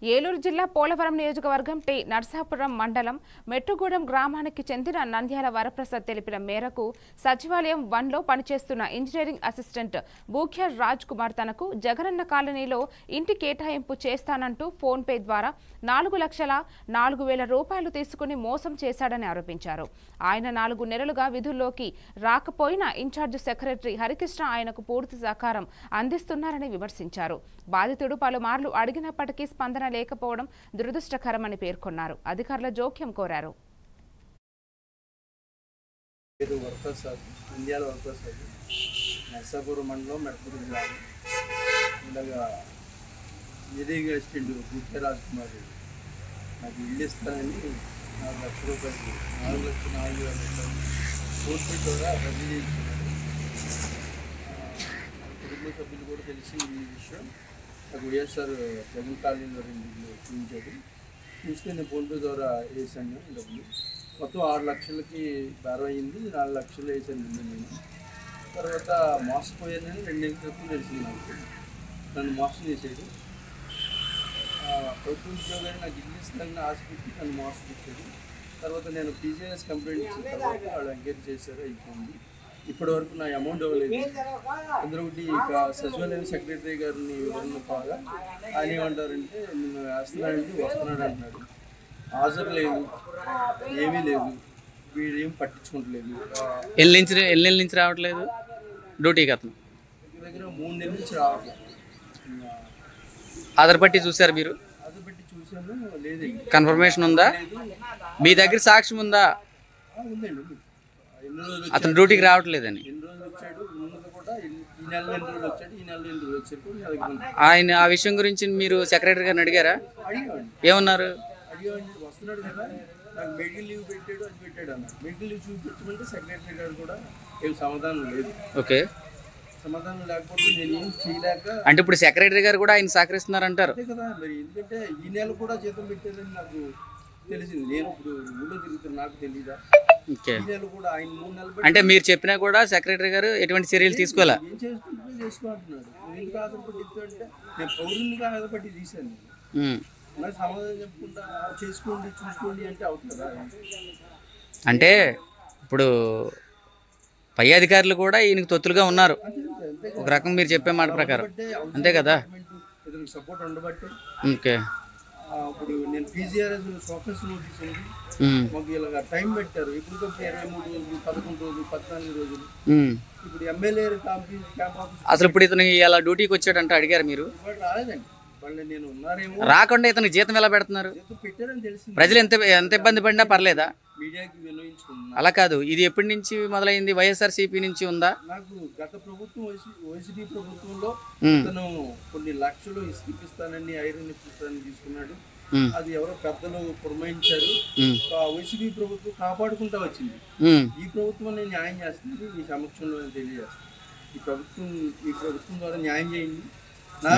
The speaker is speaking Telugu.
ఏలూరు జిల్లా పోలవరం నియోజకవర్గం టి నర్సాపురం మండలం మెట్టుగూడెం గ్రామానికి చెందిన నంద్యాల వరప్రసాద్ తెలిపిన మేరకు సచివాలయం 1లో పనిచేస్తున్న ఇంజనీరింగ్ అసిస్టెంట్ బూఖ్యర్ రాజ్ కుమార్ తనకు జగనన్న కాలనీలో ఇంటి కేటాయింపు చేస్తానంటూ ఫోన్ పే ద్వారా 4,04,000 రూపాయలు తీసుకుని మోసం చేశాడని ఆరోపించారు. ఆయన 4 నెలలుగా విధుల్లోకి రాకపోయినా ఇన్ఛార్జ్ సెక్రటరీ హరికృష్ణ ఆయనకు పూర్తి సహకారం అందిస్తున్నారని విమర్శించారు. బాధితుడు పలుమార్లు అడిగినప్పటికీ స్పందన లేకపోవడం దురదృష్టకరమని పేర్కొన్నారు. అధికారుల జోక్యం కోరారు. నర్సాపురం మండలం మెట్టుగూడెం గ్రామం ఇలాగా ఇంజనీరింగ్ అసిస్టెంట్ బూఖ్యర్ రాజ్ కుమార్ నాకు ఇల్లు ఇస్తానని 4 లక్షల రూపాయలు 4,04,000 ఫోన్ పే ద్వారా బదిలీ చేయించుకున్నాడు. కుటుంబ సభ్యులు కూడా తెలిసి ఈ విషయం నాకు వైఎస్ఆర్ జగన్ కాలనీలో 2 ఇల్లు చూపించాడు. చూస్తే నేను ఫోన్పే ద్వారా వేసాను డబ్బులు. మొత్తం 6 లక్షలకి బేరం అయింది. 4 లక్షలు వేసాను నేను. తర్వాత మోసపోయానని 2 నెలల క్రితం తెలిసింది నాకు. నన్ను మోసం చేసాడు. ప్రభుత్వ ఉద్యోగాన్ని నాకు ఇల్లు ఇస్తానని ఆశ పెట్టి నన్ను మోసపెట్టాడు. తర్వాత నేను పీజీఎస్ కంప్లైంట్ ఇచ్చిన తర్వాత వాళ్ళు ఎంక్వైరీ చేశారు, అయిపోయింది. ఇప్పటి వరకు నా అమౌంట్ ఇవ్వలేదు. అందులో ఒకటి ఇక సచివాలయం సెక్రటరీ గారిని వివరణ కాగా ఆయన ఏమంటారంటే నేను వేస్తున్నానంటే వస్తున్నాడు అంటున్నాడు. హాజరు లేదు, ఏమీ లేదు, వీడేం పట్టించుకుంటలేదు. ఎన్ని నుంచి రావట్లేదు డ్యూటీకి? అతను దగ్గర 3 నెలల నుంచి రావట్లేదు. ఆధార్ పట్టి చూసారు మీరు? ఆధార్ పట్టి చూసాను, లేదండి. కన్ఫర్మేషన్ ఉందా? మీ దగ్గర సాక్ష్యం ఉందా? ఉందండి. అతను డ్యూటీకి రావట్లేదని ఎన్ని రోజులు వచ్చాడు, ఉన్నది కూడా ఈ నెల 2 రోజులు వచ్చాడు, ఈ నెల 2 రోజులు వచ్చాడు. ఆయన ఆ విషయం గురించి మీరు సెక్రటరీ గారిని అడిగారా? అడిగామండి. ఏమన్నారు? అడిగామండి. వస్తున్నాడు కదా, నాకు మెడికల్ లీవ్ పెట్టాడు, అది పెట్టాడు అన్నారు. మెడికల్ లీవ్ చూపించమంటే సెక్రటరీ గారు కూడా ఏం సమాధానం లేదు. ఓకే, సమాధానం లేకపోతే నేను ఏం చేయలేక. అంటే ఇప్పుడు సెక్రటరీ గారు కూడా ఆయన సహకరిస్తున్నారంటారు కదా మరి. ఎందుకంటే ఈ నెల కూడా జీతం పెట్టారని నాకు తెలిసింది. నేను ఇప్పుడు ఊళ్ళో తిరుగుతున్నా, నాకు తెలీదా? ఈ నెల కూడా ఆయన 3 నెలలు అంటే మీరు చెప్పినా కూడా సెక్రటరీ గారు ఎటువంటి చర్యలు తీసుకోవాలా? ఏం చేసుకుంటున్నా చేసుకుంటున్నాడు. నేను ఎందుకు ఆధారపడి ఇస్తుంటే నేను పౌరునిగా ఆధారపడి తీశాను. నాకు సమాధానం చెప్పుకుంటా చేసుకోండి చూసుకోండి అంటే అవుతుందా? అంటే ఇప్పుడు పై అధికారులు కూడా ఈయనకు తొత్తులుగా ఉన్నారు ఒక రకం, మీరు చెప్పే మాట ప్రకారం, అంతే కదా? సపోర్ట్ ఉండబట్టే. ఓకే, ఇప్పుడు నేను పీజీఆర్ఎస్ సోకస్ నోటీస్ ఉంది, మాకు ఇలా టైం పెట్టారు. ఎప్పటికప్పుడు 23 రోజులు, 11 రోజులు, 14 రోజులు. ఇప్పుడు ఎమ్మెల్యే క్యాంప్ ఆఫీస్ అసలు ఇప్పుడు ఇతను ఇలా డ్యూటీకి వచ్చాడంటే అడిగారు మీరు? రాలేదండి. వాళ్ళు నేను ఉన్నారేమో రాకుండా ఇతనికి జీతం ఎలా పెడుతున్నారు? పెట్టారని తెలిసింది. ప్రజలు ఎంత ఇబ్బంది పడినా పర్లేదా? మీడియాకి వినియోగించుకున్నా. అలా కాదు, ఇది ఎప్పటి నుంచి మొదలైంది? వైఎస్ఆర్సీపీ నుంచి ఉందా? నాకు గత ప్రభుత్వం వైసీపీ ప్రభుత్వంలో తను కొన్ని లక్షలు ఇప్పిస్తానని, ఐరన్ ఇప్పిస్తానని తీసుకున్నాడు. అది ఎవరో పెద్దలు పురమాయించారు. వైసీపీ ప్రభుత్వం కాపాడుకుంటా వచ్చింది. ఈ ప్రభుత్వం నేను న్యాయం చేస్తుంది, ఈ సమక్షంలో తెలియజేస్తాను. ఈ ప్రభుత్వం ద్వారా న్యాయం చేయండి. నా